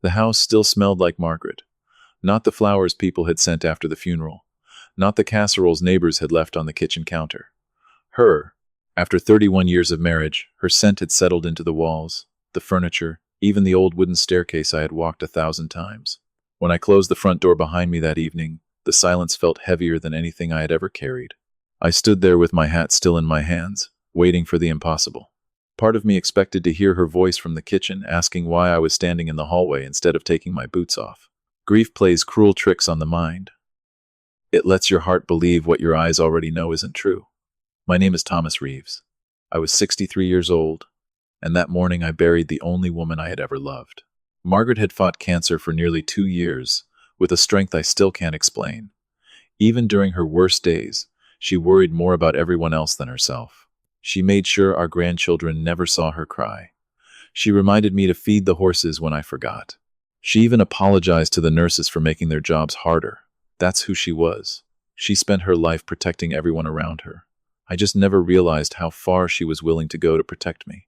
The house still smelled like Margaret. Not the flowers people had sent after the funeral. Not the casseroles neighbors had left on the kitchen counter. Her. After 31 years of marriage, her scent had settled into the walls, the furniture, even the old wooden staircase I had walked 1,000 times. When I closed the front door behind me that evening, the silence felt heavier than anything I had ever carried. I stood there with my hat still in my hands, waiting for the impossible. Part of me expected to hear her voice from the kitchen asking why I was standing in the hallway instead of taking my boots off. Grief plays cruel tricks on the mind. It lets your heart believe what your eyes already know isn't true. My name is Thomas Reeves. I was 63 years old, and that morning I buried the only woman I had ever loved. Margaret had fought cancer for nearly 2 years, with a strength I still can't explain. Even during her worst days, she worried more about everyone else than herself. She made sure our grandchildren never saw her cry. She reminded me to feed the horses when I forgot. She even apologized to the nurses for making their jobs harder. That's who she was. She spent her life protecting everyone around her. I just never realized how far she was willing to go to protect me.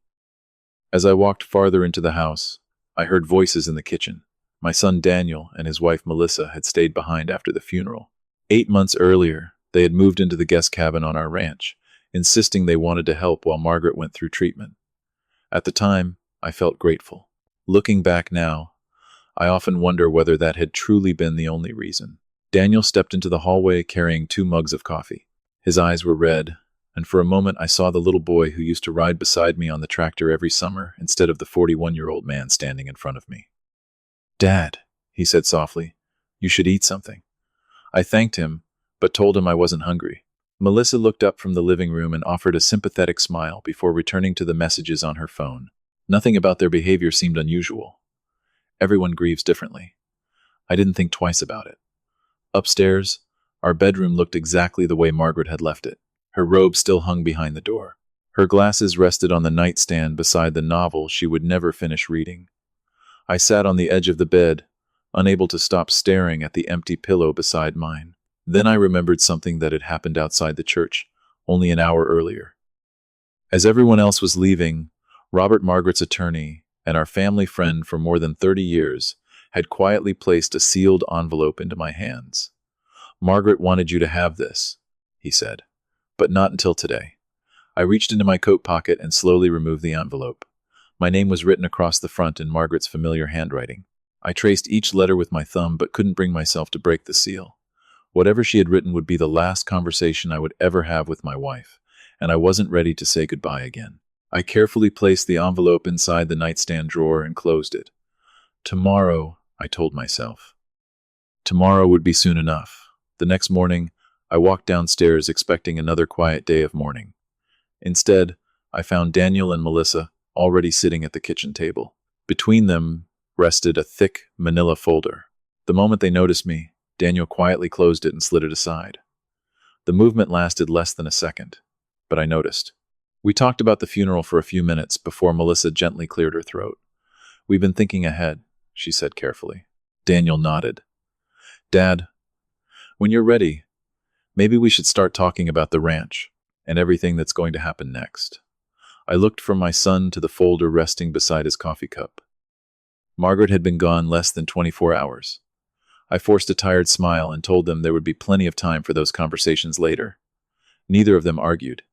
As I walked farther into the house, I heard voices in the kitchen. My son Daniel and his wife Melissa had stayed behind after the funeral. 8 months earlier, they had moved into the guest cabin on our ranch, insisting they wanted to help while Margaret went through treatment. At the time, I felt grateful. Looking back now, I often wonder whether that had truly been the only reason. Daniel stepped into the hallway carrying 2 mugs of coffee. His eyes were red, and for a moment I saw the little boy who used to ride beside me on the tractor every summer instead of the 41-year-old man standing in front of me. "Dad," he said softly, "you should eat something." I thanked him, but told him I wasn't hungry. Melissa looked up from the living room and offered a sympathetic smile before returning to the messages on her phone. Nothing about their behavior seemed unusual. Everyone grieves differently. I didn't think twice about it. Upstairs, our bedroom looked exactly the way Margaret had left it. Her robe still hung behind the door. Her glasses rested on the nightstand beside the novel she would never finish reading. I sat on the edge of the bed, unable to stop staring at the empty pillow beside mine. Then I remembered something that had happened outside the church, only an hour earlier. As everyone else was leaving, Robert, Margaret's attorney, and our family friend for more than 30 years, had quietly placed a sealed envelope into my hands. "Margaret wanted you to have this," he said, "but not until today." I reached into my coat pocket and slowly removed the envelope. My name was written across the front in Margaret's familiar handwriting. I traced each letter with my thumb but couldn't bring myself to break the seal. Whatever she had written would be the last conversation I would ever have with my wife, and I wasn't ready to say goodbye again. I carefully placed the envelope inside the nightstand drawer and closed it. Tomorrow, I told myself. Tomorrow would be soon enough. The next morning, I walked downstairs expecting another quiet day of mourning. Instead, I found Daniel and Melissa already sitting at the kitchen table. Between them rested a thick manila folder. The moment they noticed me, Daniel quietly closed it and slid it aside. The movement lasted less than a second, but I noticed. We talked about the funeral for a few minutes before Melissa gently cleared her throat. "We've been thinking ahead," she said carefully. Daniel nodded. "Dad, when you're ready, maybe we should start talking about the ranch and everything that's going to happen next." I looked from my son to the folder resting beside his coffee cup. Margaret had been gone less than 24 hours. I forced a tired smile and told them there would be plenty of time for those conversations later. Neither of them argued.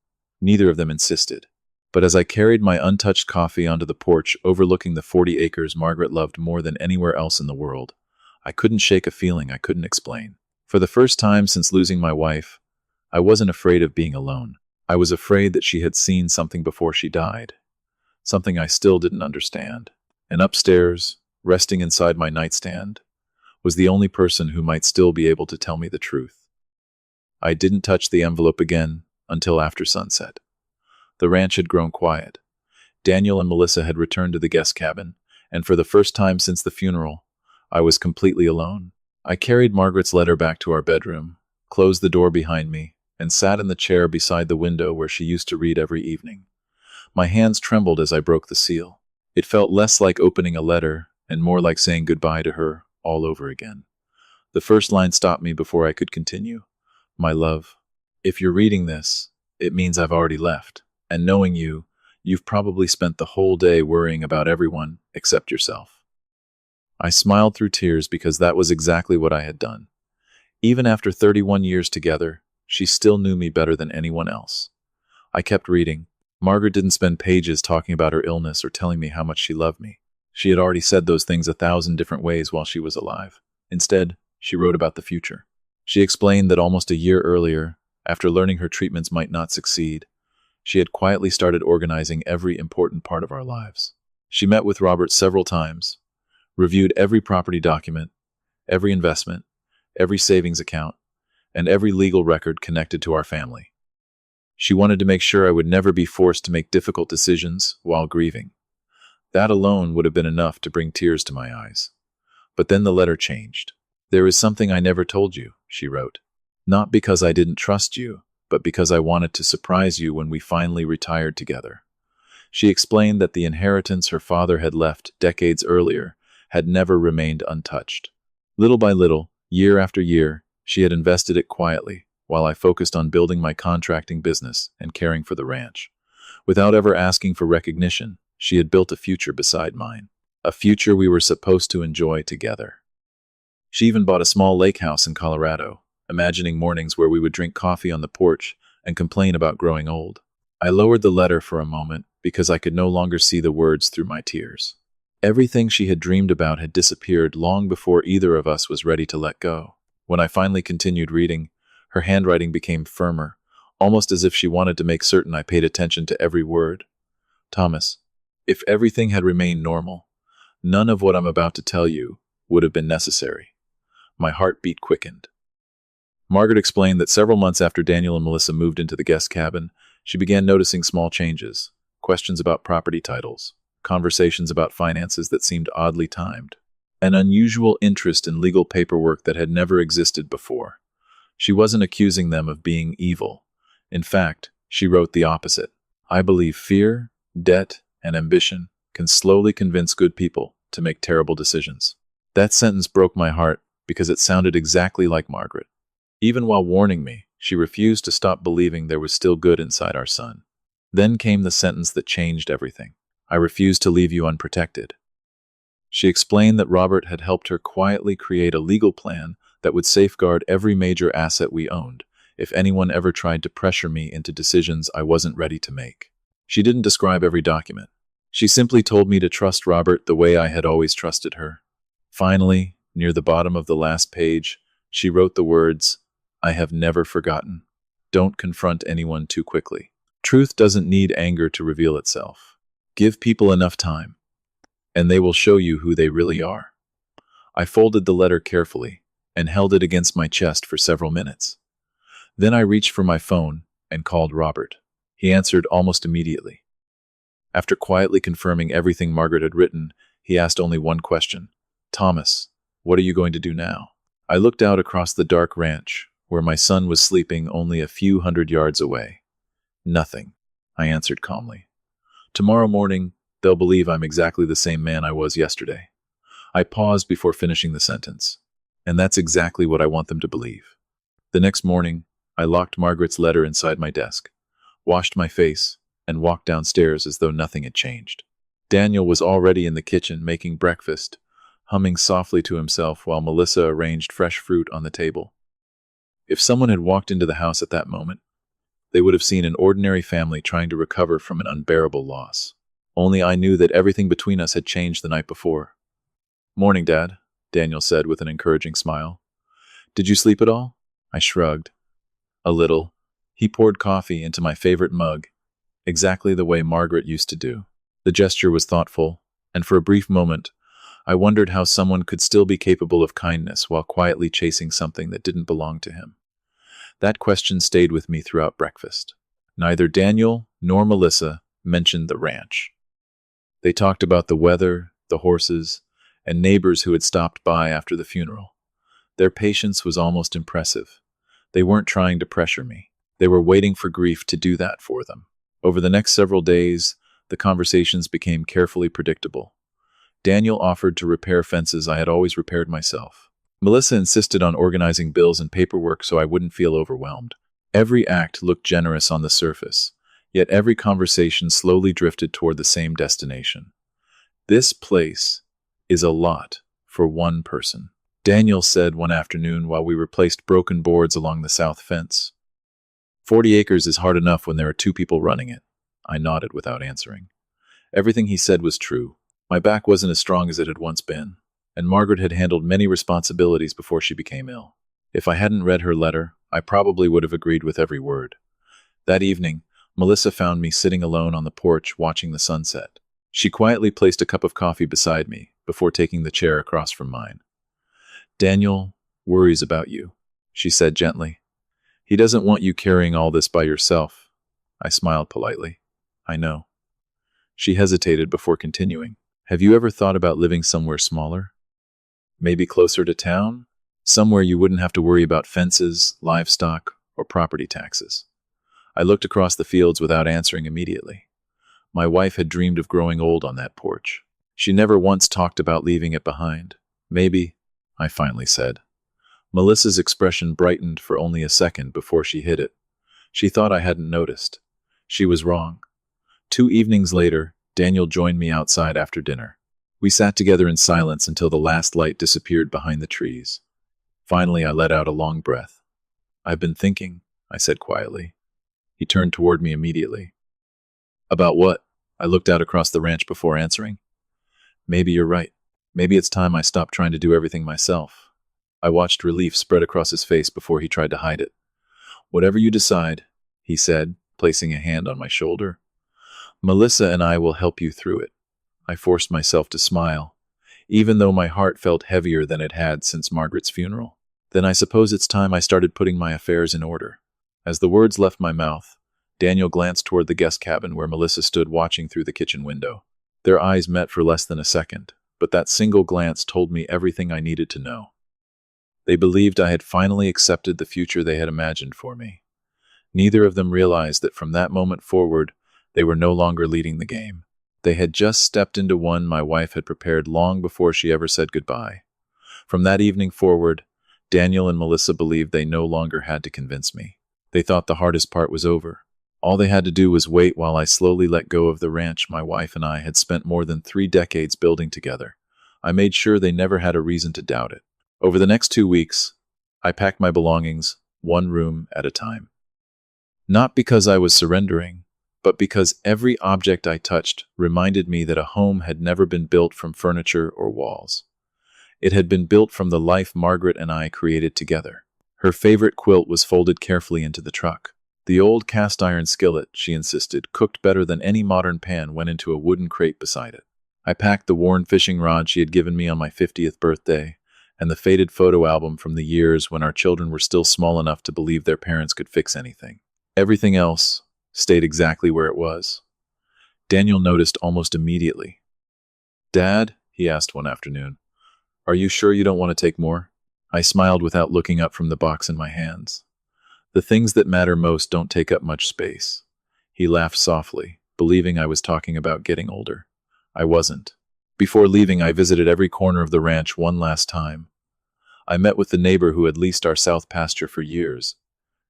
Neither of them insisted. But as I carried my untouched coffee onto the porch overlooking the 40 acres Margaret loved more than anywhere else in the world, I couldn't shake a feeling I couldn't explain. For the first time since losing my wife, I wasn't afraid of being alone. I was afraid that she had seen something before she died, something I still didn't understand. And upstairs, resting inside my nightstand, was the only person who might still be able to tell me the truth. I didn't touch the envelope again until after sunset. The ranch had grown quiet. Daniel and Melissa had returned to the guest cabin, and for the first time since the funeral, I was completely alone. I carried Margaret's letter back to our bedroom, closed the door behind me, and sat in the chair beside the window where she used to read every evening. My hands trembled as I broke the seal. It felt less like opening a letter and more like saying goodbye to her all over again. The first line stopped me before I could continue. "My love, if you're reading this, it means I've already left. And knowing you, you've probably spent the whole day worrying about everyone except yourself." I smiled through tears because that was exactly what I had done. Even after 31 years together, she still knew me better than anyone else. I kept reading. Margaret didn't spend pages talking about her illness or telling me how much she loved me. She had already said those things 1,000 different ways while she was alive. Instead, she wrote about the future. She explained that almost a year earlier, after learning her treatments might not succeed, she had quietly started organizing every important part of our lives. She met with Robert several times, reviewed every property document, every investment, every savings account, and every legal record connected to our family. She wanted to make sure I would never be forced to make difficult decisions while grieving. That alone would have been enough to bring tears to my eyes. But then the letter changed. "There is something I never told you," she wrote. "Not because I didn't trust you, but because I wanted to surprise you when we finally retired together." She explained that the inheritance her father had left decades earlier had never remained untouched. Little by little, year after year, she had invested it quietly, while I focused on building my contracting business and caring for the ranch. Without ever asking for recognition, she had built a future beside mine, a future we were supposed to enjoy together. She even bought a small lake house in Colorado, imagining mornings where we would drink coffee on the porch and complain about growing old. I lowered the letter for a moment because I could no longer see the words through my tears. Everything she had dreamed about had disappeared long before either of us was ready to let go. When I finally continued reading, her handwriting became firmer, almost as if she wanted to make certain I paid attention to every word. "Thomas, if everything had remained normal, none of what I'm about to tell you would have been necessary." My heartbeat quickened. Margaret explained that several months after Daniel and Melissa moved into the guest cabin, she began noticing small changes, questions about property titles, conversations about finances that seemed oddly timed, an unusual interest in legal paperwork that had never existed before. She wasn't accusing them of being evil. In fact, she wrote the opposite. "I believe fear, debt, and ambition can slowly convince good people to make terrible decisions." That sentence broke my heart because it sounded exactly like Margaret. Even while warning me, she refused to stop believing there was still good inside our son. Then came the sentence that changed everything. "I refuse to leave you unprotected." She explained that Robert had helped her quietly create a legal plan that would safeguard every major asset we owned if anyone ever tried to pressure me into decisions I wasn't ready to make. She didn't describe every document. She simply told me to trust Robert the way I had always trusted her. Finally, near the bottom of the last page, she wrote the words, "I have never forgotten. Don't confront anyone too quickly. Truth doesn't need anger to reveal itself. Give people enough time, and they will show you who they really are." I folded the letter carefully and held it against my chest for several minutes. Then I reached for my phone and called Robert. He answered almost immediately. After quietly confirming everything Margaret had written, he asked only one question. "Thomas, what are you going to do now?" I looked out across the dark ranch, where my son was sleeping only a few hundred yards away. "Nothing," I answered calmly. "Tomorrow morning, they'll believe I'm exactly the same man I was yesterday." I paused before finishing the sentence. And that's exactly what I want them to believe. The next morning, I locked Margaret's letter inside my desk, washed my face, and walked downstairs as though nothing had changed. Daniel was already in the kitchen making breakfast, humming softly to himself while Melissa arranged fresh fruit on the table. If someone had walked into the house at that moment, they would have seen an ordinary family trying to recover from an unbearable loss. Only I knew that everything between us had changed the night before. "Morning, Dad," Daniel said with an encouraging smile. "Did you sleep at all?" I shrugged. "A little." He poured coffee into my favorite mug, exactly the way Margaret used to do. The gesture was thoughtful, and for a brief moment, I wondered how someone could still be capable of kindness while quietly chasing something that didn't belong to him. That question stayed with me throughout breakfast. Neither Daniel nor Melissa mentioned the ranch. They talked about the weather, the horses, and neighbors who had stopped by after the funeral. Their patience was almost impressive. They weren't trying to pressure me. They were waiting for grief to do that for them. Over the next several days, the conversations became carefully predictable. Daniel offered to repair fences I had always repaired myself. Melissa insisted on organizing bills and paperwork so I wouldn't feel overwhelmed. Every act looked generous on the surface, yet every conversation slowly drifted toward the same destination. "This place is a lot for one person," Daniel said one afternoon while we replaced broken boards along the south fence. 40 acres is hard enough when there are two people running it." I nodded without answering. Everything he said was true. My back wasn't as strong as it had once been, and Margaret had handled many responsibilities before she became ill. If I hadn't read her letter, I probably would have agreed with every word. That evening, Melissa found me sitting alone on the porch watching the sunset. She quietly placed a cup of coffee beside me before taking the chair across from mine. "Daniel worries about you," she said gently. "He doesn't want you carrying all this by yourself." I smiled politely. "I know." She hesitated before continuing. "Have you ever thought about living somewhere smaller? Maybe closer to town? Somewhere you wouldn't have to worry about fences, livestock, or property taxes." I looked across the fields without answering immediately. My wife had dreamed of growing old on that porch. She never once talked about leaving it behind. "Maybe," I finally said. Melissa's expression brightened for only a second before she hid it. She thought I hadn't noticed. She was wrong. 2 evenings later, Daniel joined me outside after dinner. We sat together in silence until the last light disappeared behind the trees. Finally, I let out a long breath. "I've been thinking," I said quietly. He turned toward me immediately. "About what?" I looked out across the ranch before answering. "Maybe you're right. Maybe it's time I stopped trying to do everything myself." I watched relief spread across his face before he tried to hide it. "Whatever you decide," he said, placing a hand on my shoulder. "Melissa and I will help you through it." I forced myself to smile, even though my heart felt heavier than it had since Margaret's funeral. "Then I suppose it's time I started putting my affairs in order." As the words left my mouth, Daniel glanced toward the guest cabin where Melissa stood watching through the kitchen window. Their eyes met for less than a second, but that single glance told me everything I needed to know. They believed I had finally accepted the future they had imagined for me. Neither of them realized that from that moment forward, they were no longer leading the game. They had just stepped into one my wife had prepared long before she ever said goodbye. From that evening forward, Daniel and Melissa believed they no longer had to convince me. They thought the hardest part was over. All they had to do was wait while I slowly let go of the ranch my wife and I had spent more than 3 decades building together. I made sure they never had a reason to doubt it. Over the next 2 weeks, I packed my belongings, one room at a time. Not because I was surrendering, but because every object I touched reminded me that a home had never been built from furniture or walls. It had been built from the life Margaret and I created together. Her favorite quilt was folded carefully into the truck. The old cast-iron skillet, she insisted, cooked better than any modern pan, went into a wooden crate beside it. I packed the worn fishing rod she had given me on my 50th birthday, and the faded photo album from the years when our children were still small enough to believe their parents could fix anything. Everything else stayed exactly where it was. Daniel noticed almost immediately. "Dad," he asked one afternoon, "are you sure you don't want to take more?" I smiled without looking up from the box in my hands. "The things that matter most don't take up much space." He laughed softly, believing I was talking about getting older. I wasn't. Before leaving, I visited every corner of the ranch one last time. I met with the neighbor who had leased our south pasture for years,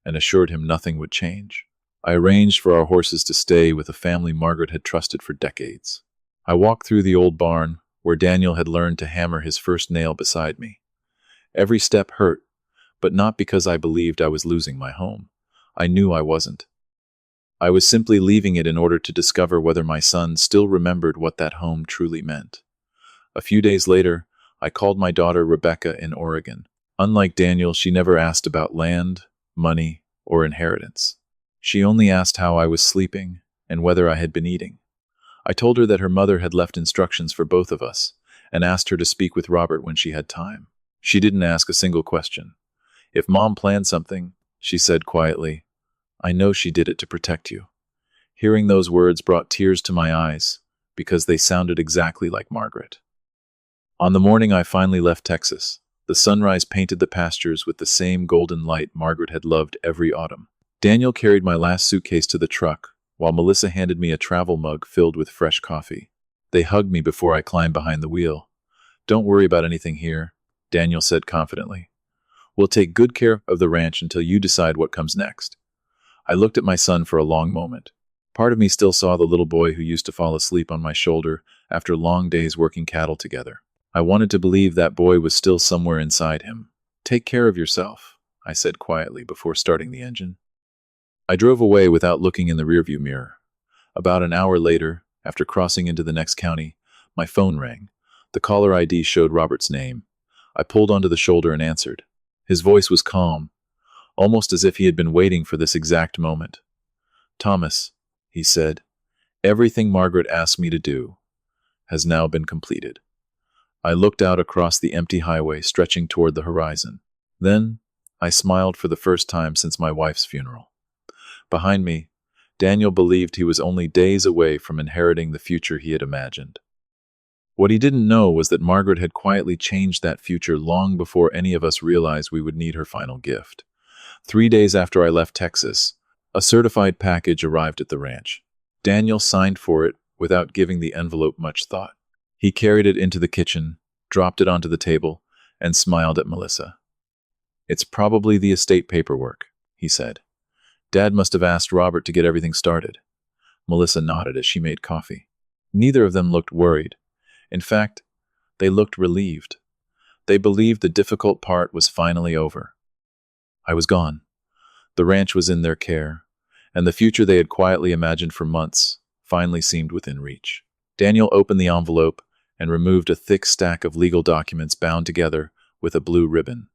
and assured him nothing would change. I arranged for our horses to stay with a family Margaret had trusted for decades. I walked through the old barn, where Daniel had learned to hammer his first nail beside me. Every step hurt, but not because I believed I was losing my home. I knew I wasn't. I was simply leaving it in order to discover whether my son still remembered what that home truly meant. A few days later, I called my daughter Rebecca in Oregon. Unlike Daniel, she never asked about land, money, or inheritance. She only asked how I was sleeping and whether I had been eating. I told her that her mother had left instructions for both of us and asked her to speak with Robert when she had time. She didn't ask a single question. "If Mom planned something," she said quietly, "I know she did it to protect you." Hearing those words brought tears to my eyes because they sounded exactly like Margaret. On the morning I finally left Texas, the sunrise painted the pastures with the same golden light Margaret had loved every autumn. Daniel carried my last suitcase to the truck, while Melissa handed me a travel mug filled with fresh coffee. They hugged me before I climbed behind the wheel. "Don't worry about anything here," Daniel said confidently. "We'll take good care of the ranch until you decide what comes next." I looked at my son for a long moment. Part of me still saw the little boy who used to fall asleep on my shoulder after long days working cattle together. I wanted to believe that boy was still somewhere inside him. Take care of yourself, I said quietly before starting the engine. I drove away without looking in the rearview mirror. About an hour later, after crossing into the next county, my phone rang. The caller ID showed Robert's name. I pulled onto the shoulder and answered. His voice was calm, almost as if he had been waiting for this exact moment. Thomas, he said, everything Margaret asked me to do has now been completed. I looked out across the empty highway stretching toward the horizon. Then, I smiled for the first time since my wife's funeral. Behind me, Daniel believed he was only days away from inheriting the future he had imagined. What he didn't know was that Margaret had quietly changed that future long before any of us realized we would need her final gift. 3 days after I left Texas, a certified package arrived at the ranch. Daniel signed for it without giving the envelope much thought. He carried it into the kitchen, dropped it onto the table, and smiled at Melissa. It's probably the estate paperwork, he said. Dad must have asked Robert to get everything started. Melissa nodded as she made coffee. Neither of them looked worried. In fact, they looked relieved. They believed the difficult part was finally over. I was gone. The ranch was in their care, and the future they had quietly imagined for months finally seemed within reach. Daniel opened the envelope and removed a thick stack of legal documents bound together with a blue ribbon.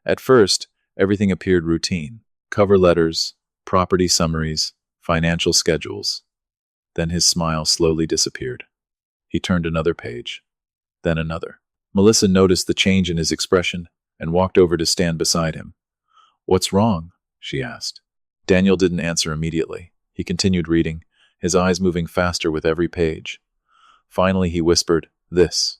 At first, everything appeared routine. Cover letters, property summaries, financial schedules. Then his smile slowly disappeared. He turned another page, then another. Melissa noticed the change in his expression and walked over to stand beside him. What's wrong? She asked. Daniel didn't answer immediately. He continued reading, his eyes moving faster with every page. Finally, he whispered, This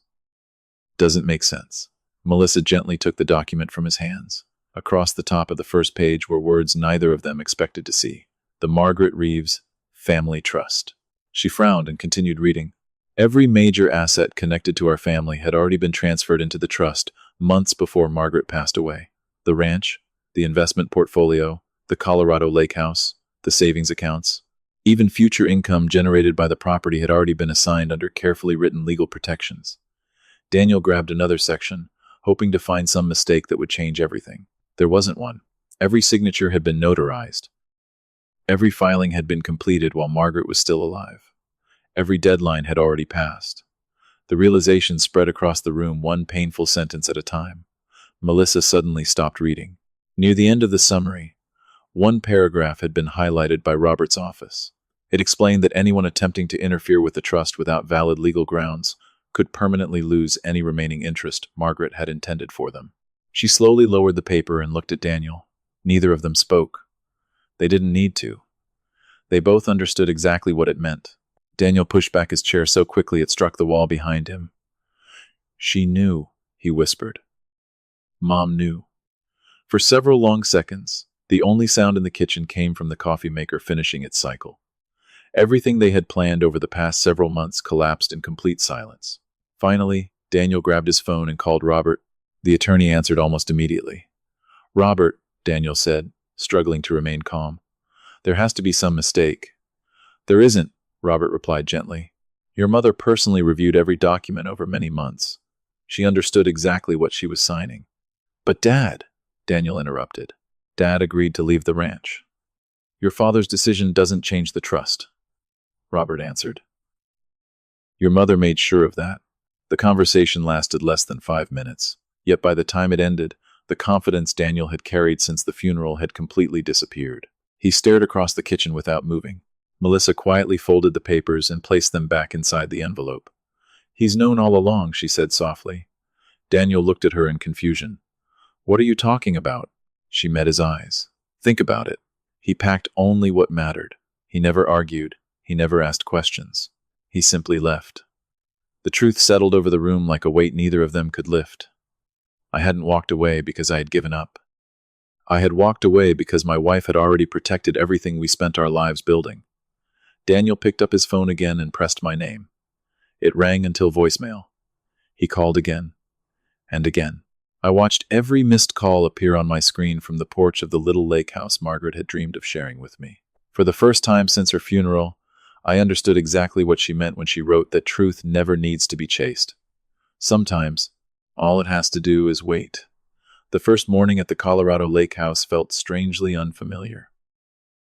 doesn't make sense. Melissa gently took the document from his hands. Across the top of the first page were words neither of them expected to see. The Margaret Reeves Family Trust. She frowned and continued reading. Every major asset connected to our family had already been transferred into the trust months before Margaret passed away. The ranch, the investment portfolio, the Colorado lake house, the savings accounts. Even future income generated by the property had already been assigned under carefully written legal protections. Daniel grabbed another section, hoping to find some mistake that would change everything. There wasn't one. Every signature had been notarized. Every filing had been completed while Margaret was still alive. Every deadline had already passed. The realization spread across the room, one painful sentence at a time. Melissa suddenly stopped reading. Near the end of the summary, one paragraph had been highlighted by Robert's office. It explained that anyone attempting to interfere with the trust without valid legal grounds could permanently lose any remaining interest Margaret had intended for them. She slowly lowered the paper and looked at Daniel. Neither of them spoke. They didn't need to. They both understood exactly what it meant. Daniel pushed back his chair so quickly it struck the wall behind him. She knew, he whispered. Mom knew. For several long seconds, the only sound in the kitchen came from the coffee maker finishing its cycle. Everything they had planned over the past several months collapsed in complete silence. Finally, Daniel grabbed his phone and called Robert. The attorney answered almost immediately. Robert, Daniel said, struggling to remain calm. There has to be some mistake. There isn't, Robert replied gently. Your mother personally reviewed every document over many months. She understood exactly what she was signing. But Dad, Daniel interrupted. Dad agreed to leave the ranch. Your father's decision doesn't change the trust, Robert answered. Your mother made sure of that. The conversation lasted less than 5 minutes, yet by the time it ended, the confidence Daniel had carried since the funeral had completely disappeared. He stared across the kitchen without moving. Melissa quietly folded the papers and placed them back inside the envelope. He's known all along, she said softly. Daniel looked at her in confusion. What are you talking about? She met his eyes. Think about it. He packed only what mattered. He never argued. He never asked questions. He simply left. The truth settled over the room like a weight neither of them could lift. I hadn't walked away because I had given up. I had walked away because my wife had already protected everything we spent our lives building. Daniel picked up his phone again and pressed my name. It rang until voicemail. He called again and again. I watched every missed call appear on my screen from the porch of the little lake house Margaret had dreamed of sharing with me. For the first time since her funeral, I understood exactly what she meant when she wrote that truth never needs to be chased. Sometimes, all it has to do is wait. The first morning at the Colorado Lake House felt strangely unfamiliar.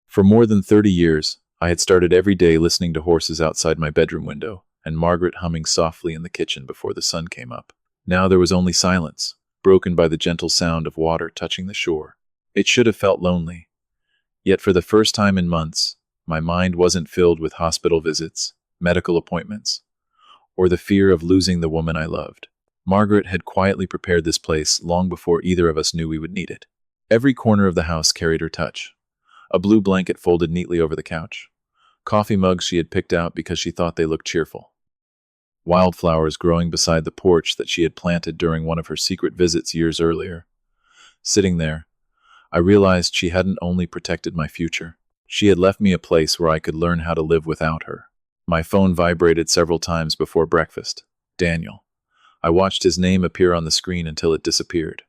For more than 30 years, I had started every day listening to horses outside my bedroom window and Margaret humming softly in the kitchen before the sun came up. Now there was only silence, broken by the gentle sound of water touching the shore. It should have felt lonely. Yet for the first time in months, my mind wasn't filled with hospital visits, medical appointments, or the fear of losing the woman I loved. Margaret had quietly prepared this place long before either of us knew we would need it. Every corner of the house carried her touch. A blue blanket folded neatly over the couch. Coffee mugs she had picked out because she thought they looked cheerful. Wildflowers growing beside the porch that she had planted during one of her secret visits years earlier. Sitting there, I realized she hadn't only protected my future. She had left me a place where I could learn how to live without her. My phone vibrated several times before breakfast. Daniel. I watched his name appear on the screen until it disappeared.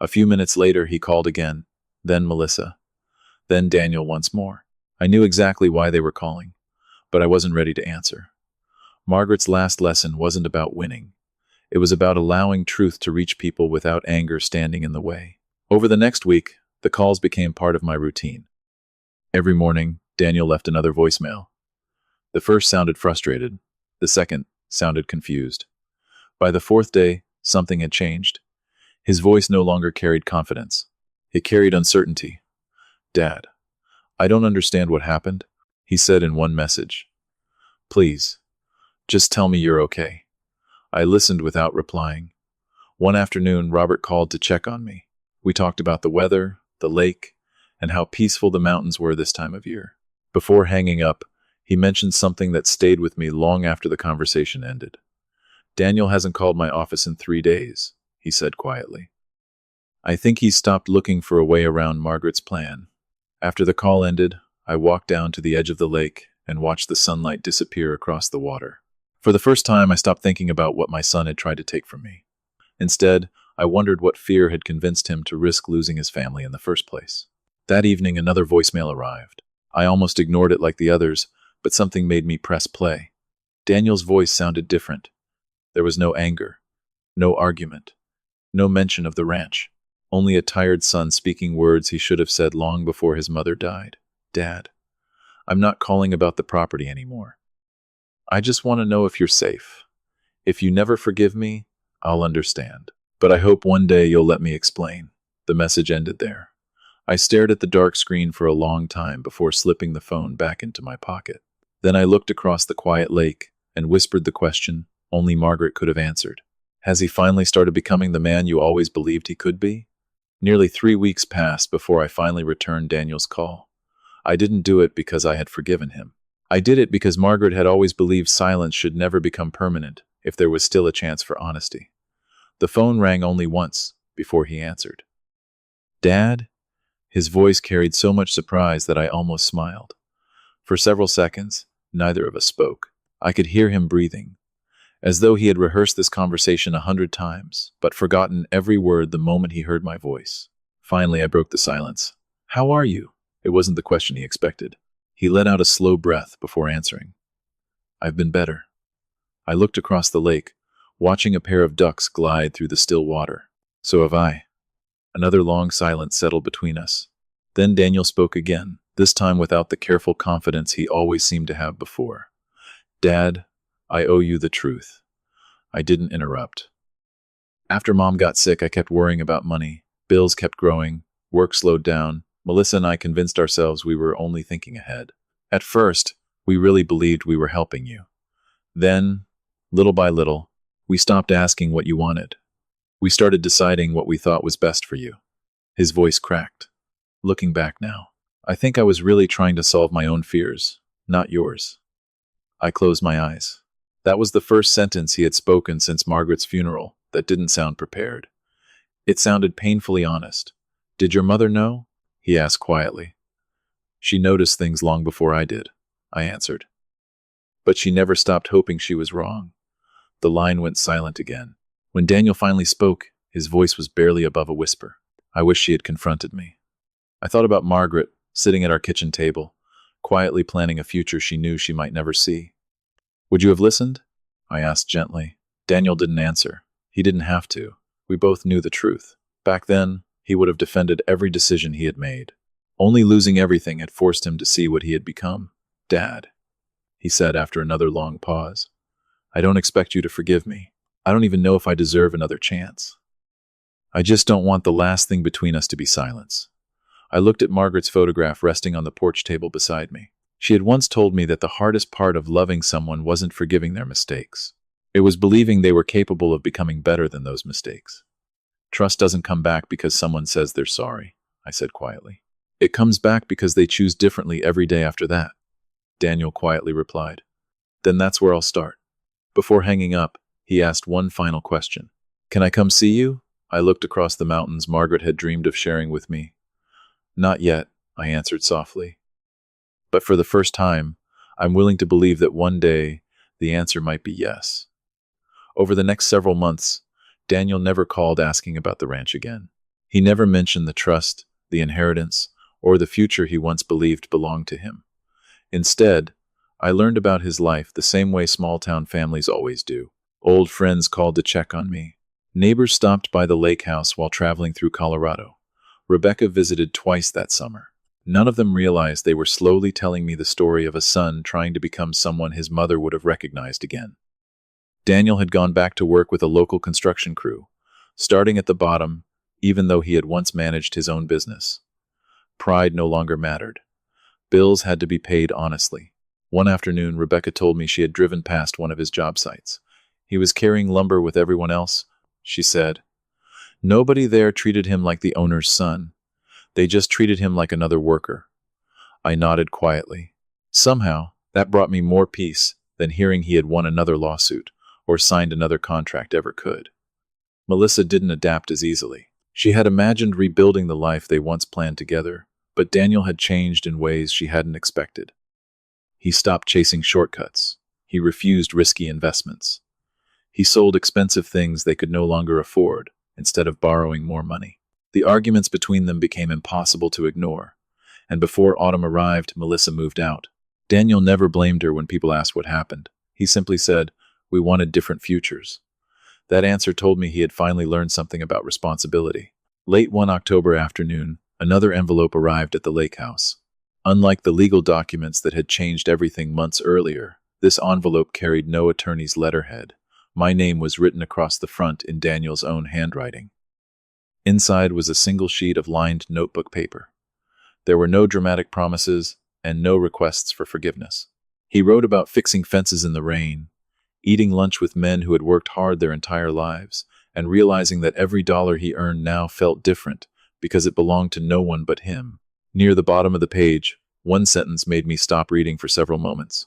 A few minutes later, he called again, then Melissa, then Daniel once more. I knew exactly why they were calling, but I wasn't ready to answer. Margaret's last lesson wasn't about winning. It was about allowing truth to reach people without anger standing in the way. Over the next week, the calls became part of my routine. Every morning, Daniel left another voicemail. The first sounded frustrated. The second sounded confused. By the fourth day, something had changed. His voice no longer carried confidence. It carried uncertainty. "Dad, I don't understand what happened," he said in one message. "Please, just tell me you're okay." I listened without replying. One afternoon, Robert called to check on me. We talked about the weather, the lake, and how peaceful the mountains were this time of year. Before hanging up, he mentioned something that stayed with me long after the conversation ended. "Daniel hasn't called my office in 3 days," he said quietly. I think he stopped looking for a way around Margaret's plan. After the call ended, I walked down to the edge of the lake and watched the sunlight disappear across the water. For the first time, I stopped thinking about what my son had tried to take from me. Instead, I wondered what fear had convinced him to risk losing his family in the first place. That evening, another voicemail arrived. I almost ignored it like the others, but something made me press play. Daniel's voice sounded different. There was no anger, no argument, no mention of the ranch. Only a tired son speaking words he should have said long before his mother died. "Dad, I'm not calling about the property anymore. I just want to know if you're safe. If you never forgive me, I'll understand. But I hope one day you'll let me explain." The message ended there. I stared at the dark screen for a long time before slipping the phone back into my pocket. Then I looked across the quiet lake and whispered the question only Margaret could have answered. "Has he finally started becoming the man you always believed he could be?" Nearly 3 weeks passed before I finally returned Daniel's call. I didn't do it because I had forgiven him. I did it because Margaret had always believed silence should never become permanent if there was still a chance for honesty. The phone rang only once before he answered. "Dad?" His voice carried so much surprise that I almost smiled. For several seconds, neither of us spoke. I could hear him breathing, as though he had rehearsed this conversation 100 times, but forgotten every word the moment he heard my voice. Finally, I broke the silence. "How are you?" It wasn't the question he expected. He let out a slow breath before answering. "I've been better." I looked across the lake, watching a pair of ducks glide through the still water. "So have I." Another long silence settled between us. Then Daniel spoke again, this time without the careful confidence he always seemed to have before. "Dad, I owe you the truth." I didn't interrupt. "After Mom got sick, I kept worrying about money. Bills kept growing. Work slowed down. Melissa and I convinced ourselves we were only thinking ahead. At first, we really believed we were helping you. Then, little by little, we stopped asking what you wanted. We started deciding what we thought was best for you." His voice cracked. Looking back now, I think I was really trying to solve my own fears, not yours. I closed my eyes. That was the first sentence he had spoken since Margaret's funeral that didn't sound prepared. It sounded painfully honest. "Did your mother know?" he asked quietly. "She noticed things long before I did," I answered. "But she never stopped hoping she was wrong." The line went silent again. When Daniel finally spoke, his voice was barely above a whisper. I wish she had confronted me. I thought about Margaret, sitting at our kitchen table, quietly planning a future she knew she might never see. "Would you have listened?" I asked gently. Daniel didn't answer. He didn't have to. We both knew the truth. Back then, he would have defended every decision he had made. Only losing everything had forced him to see what he had become. Dad, he said after another long pause. I don't expect you to forgive me. I don't even know if I deserve another chance. I just don't want the last thing between us to be silence. I looked at Margaret's photograph resting on the porch table beside me. She had once told me that the hardest part of loving someone wasn't forgiving their mistakes. It was believing they were capable of becoming better than those mistakes. Trust doesn't come back because someone says they're sorry, I said quietly. It comes back because they choose differently every day after that, Daniel quietly replied. Then that's where I'll start. Before hanging up, he asked one final question. Can I come see you? I looked across the mountains Margaret had dreamed of sharing with me. Not yet, I answered softly. But for the first time, I'm willing to believe that one day the answer might be yes. Over the next several months, Daniel never called asking about the ranch again. He never mentioned the trust, the inheritance, or the future he once believed belonged to him. Instead, I learned about his life the same way small-town families always do. Old friends called to check on me. Neighbors stopped by the lake house while traveling through Colorado. Rebecca visited twice that summer. None of them realized they were slowly telling me the story of a son trying to become someone his mother would have recognized again. Daniel had gone back to work with a local construction crew, starting at the bottom, even though he had once managed his own business. Pride no longer mattered. Bills had to be paid honestly. One afternoon, Rebecca told me she had driven past one of his job sites. He was carrying lumber with everyone else, she said. Nobody there treated him like the owner's son. They just treated him like another worker. I nodded quietly. Somehow, that brought me more peace than hearing he had won another lawsuit or signed another contract ever could. Melissa didn't adapt as easily. She had imagined rebuilding the life they once planned together, but Daniel had changed in ways she hadn't expected. He stopped chasing shortcuts. He refused risky investments. He sold expensive things they could no longer afford instead of borrowing more money. The arguments between them became impossible to ignore, and before autumn arrived, Melissa moved out. Daniel never blamed her when people asked what happened. He simply said, "We wanted different futures." That answer told me he had finally learned something about responsibility. Late one October afternoon, another envelope arrived at the lake house. Unlike the legal documents that had changed everything months earlier, this envelope carried no attorney's letterhead. My name was written across the front in Daniel's own handwriting. Inside was a single sheet of lined notebook paper. There were no dramatic promises and no requests for forgiveness. He wrote about fixing fences in the rain, eating lunch with men who had worked hard their entire lives, and realizing that every dollar he earned now felt different because it belonged to no one but him. Near the bottom of the page, one sentence made me stop reading for several moments.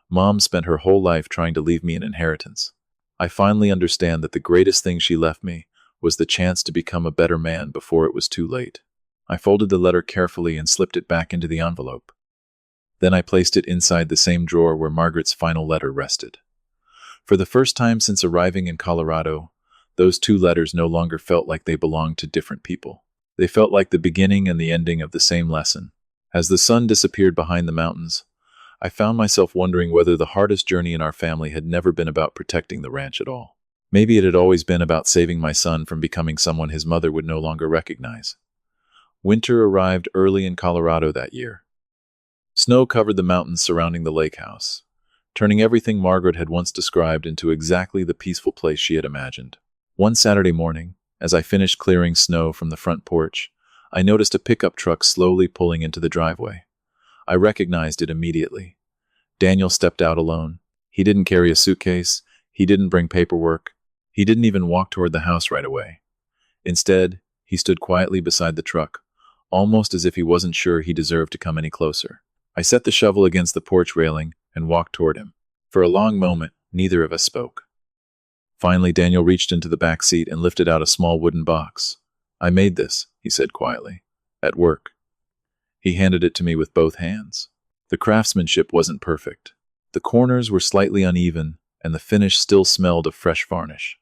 Mom spent her whole life trying to leave me an inheritance. I finally understand that the greatest thing she left me was the chance to become a better man before it was too late. I folded the letter carefully and slipped it back into the envelope. Then I placed it inside the same drawer where Margaret's final letter rested. For the first time since arriving in Colorado, those two letters no longer felt like they belonged to different people. They felt like the beginning and the ending of the same lesson. As the sun disappeared behind the mountains, I found myself wondering whether the hardest journey in our family had never been about protecting the ranch at all. Maybe it had always been about saving my son from becoming someone his mother would no longer recognize. Winter arrived early in Colorado that year. Snow covered the mountains surrounding the lake house, turning everything Margaret had once described into exactly the peaceful place she had imagined. One Saturday morning, as I finished clearing snow from the front porch, I noticed a pickup truck slowly pulling into the driveway. I recognized it immediately. Daniel stepped out alone. He didn't carry a suitcase. He didn't bring paperwork. He didn't even walk toward the house right away. Instead, he stood quietly beside the truck, almost as if he wasn't sure he deserved to come any closer. I set the shovel against the porch railing and walked toward him. For a long moment, neither of us spoke. Finally, Daniel reached into the back seat and lifted out a small wooden box. "I made this," he said quietly, "at work." He handed it to me with both hands. The craftsmanship wasn't perfect. The corners were slightly uneven, and the finish still smelled of fresh varnish.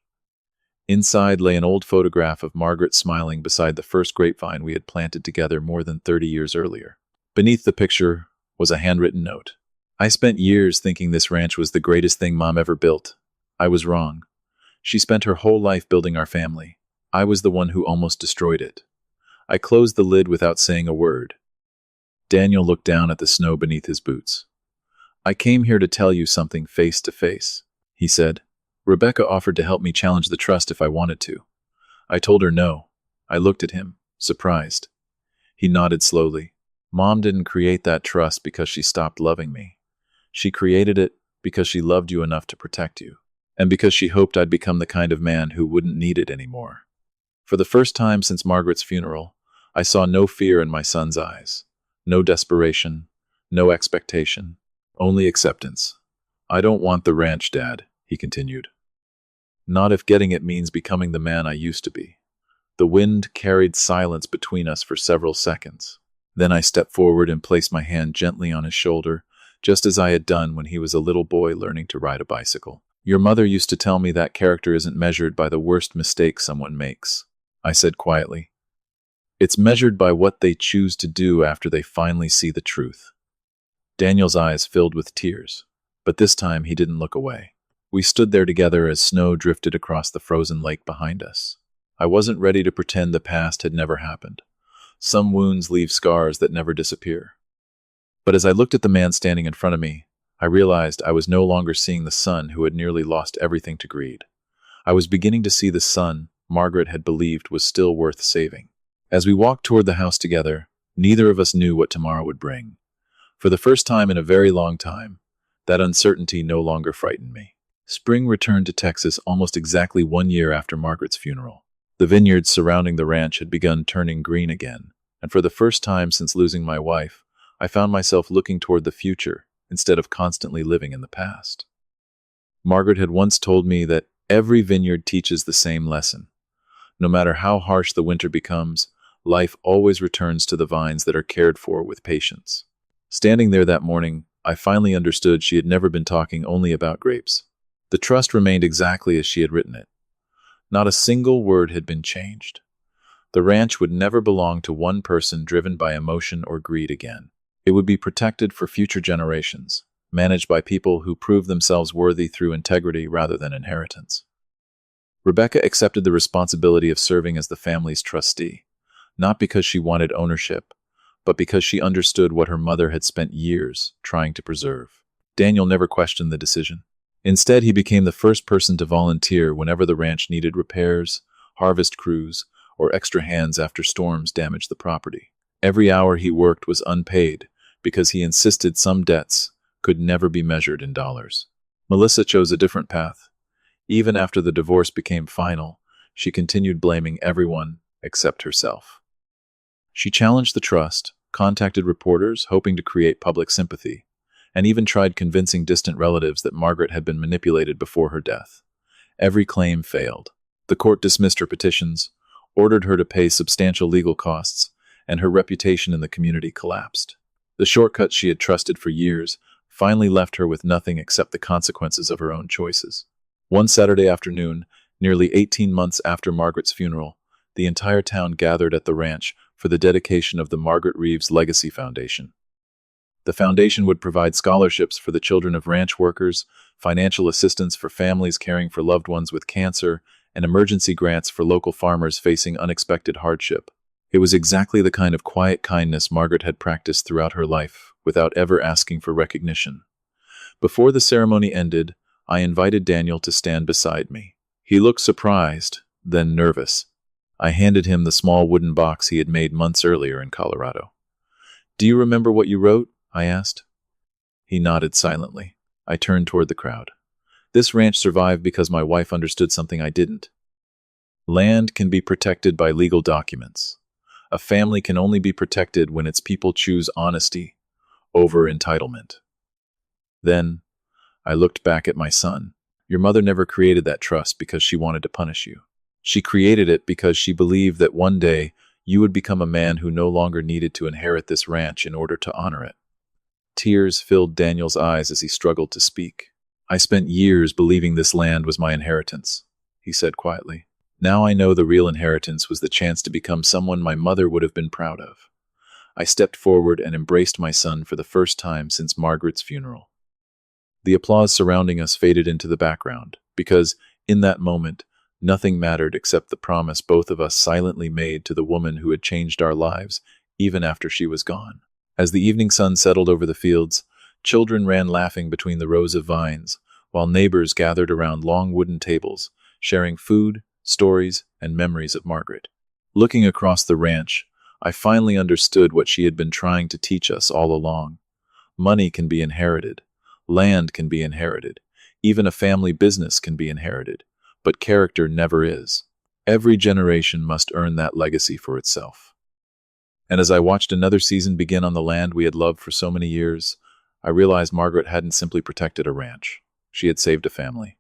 Inside lay an old photograph of Margaret smiling beside the first grapevine we had planted together more than 30 years earlier. Beneath the picture was a handwritten note. "I spent years thinking this ranch was the greatest thing Mom ever built. I was wrong. She spent her whole life building our family. I was the one who almost destroyed it. I closed the lid without saying a word. Daniel looked down at the snow beneath his boots. I came here to tell you something face to face, he said. Rebecca offered to help me challenge the trust if I wanted to. I told her no. I looked at him, surprised. He nodded slowly. Mom didn't create that trust because she stopped loving me. She created it because she loved you enough to protect you, and because she hoped I'd become the kind of man who wouldn't need it anymore. For the first time since Margaret's funeral, I saw no fear in my son's eyes, no desperation, no expectation, only acceptance. I don't want the ranch, Dad, he continued. Not if getting it means becoming the man I used to be. The wind carried silence between us for several seconds. Then I stepped forward and placed my hand gently on his shoulder, just as I had done when he was a little boy learning to ride a bicycle. Your mother used to tell me that character isn't measured by the worst mistake someone makes, I said quietly. It's measured by what they choose to do after they finally see the truth. Daniel's eyes filled with tears, but this time he didn't look away. We stood there together as snow drifted across the frozen lake behind us. I wasn't ready to pretend the past had never happened. Some wounds leave scars that never disappear. But as I looked at the man standing in front of me, I realized I was no longer seeing the son who had nearly lost everything to greed. I was beginning to see the son Margaret had believed was still worth saving. As we walked toward the house together, neither of us knew what tomorrow would bring. For the first time in a very long time, that uncertainty no longer frightened me. Spring returned to Texas almost exactly 1 year after Margaret's funeral. The vineyards surrounding the ranch had begun turning green again, and for the first time since losing my wife, I found myself looking toward the future instead of constantly living in the past. Margaret had once told me that every vineyard teaches the same lesson. No matter how harsh the winter becomes, life always returns to the vines that are cared for with patience. Standing there that morning, I finally understood she had never been talking only about grapes. The trust remained exactly as she had written it. Not a single word had been changed. The ranch would never belong to one person driven by emotion or greed again. It would be protected for future generations, managed by people who proved themselves worthy through integrity rather than inheritance. Rebecca accepted the responsibility of serving as the family's trustee, not because she wanted ownership, but because she understood what her mother had spent years trying to preserve. Daniel never questioned the decision. Instead, he became the first person to volunteer whenever the ranch needed repairs, harvest crews, or extra hands after storms damaged the property. Every hour he worked was unpaid because he insisted some debts could never be measured in dollars. Melissa chose a different path. Even after the divorce became final, she continued blaming everyone except herself. She challenged the trust, contacted reporters hoping to create public sympathy, and even tried convincing distant relatives that Margaret had been manipulated before her death. Every claim failed. The court dismissed her petitions, ordered her to pay substantial legal costs, and her reputation in the community collapsed. The shortcuts she had trusted for years finally left her with nothing except the consequences of her own choices. One Saturday afternoon, nearly 18 months after Margaret's funeral, the entire town gathered at the ranch for the dedication of the Margaret Reeves Legacy Foundation. The foundation would provide scholarships for the children of ranch workers, financial assistance for families caring for loved ones with cancer, and emergency grants for local farmers facing unexpected hardship. It was exactly the kind of quiet kindness Margaret had practiced throughout her life, without ever asking for recognition. Before the ceremony ended, I invited Daniel to stand beside me. He looked surprised, then nervous. I handed him the small wooden box he had made months earlier in Colorado. "Do you remember what you wrote?" I asked. He nodded silently. I turned toward the crowd. "This ranch survived because my wife understood something I didn't. Land can be protected by legal documents. A family can only be protected when its people choose honesty over entitlement." Then, I looked back at my son. "Your mother never created that trust because she wanted to punish you. She created it because she believed that one day you would become a man who no longer needed to inherit this ranch in order to honor it." Tears filled Daniel's eyes as he struggled to speak. "I spent years believing this land was my inheritance," he said quietly. "Now I know the real inheritance was the chance to become someone my mother would have been proud of." I stepped forward and embraced my son for the first time since Margaret's funeral. The applause surrounding us faded into the background, because In that moment, nothing mattered except the promise both of us silently made to the woman who had changed our lives, even after she was gone. As the evening sun settled over the fields, children ran laughing between the rows of vines, while neighbors gathered around long wooden tables, sharing food, stories, and memories of Margaret. Looking across the ranch, I finally understood what she had been trying to teach us all along. Money can be inherited. Land can be inherited. Even a family business can be inherited. But character never is. Every generation must earn that legacy for itself. And as I watched another season begin on the land we had loved for so many years, I realized Margaret hadn't simply protected a ranch. She had saved a family.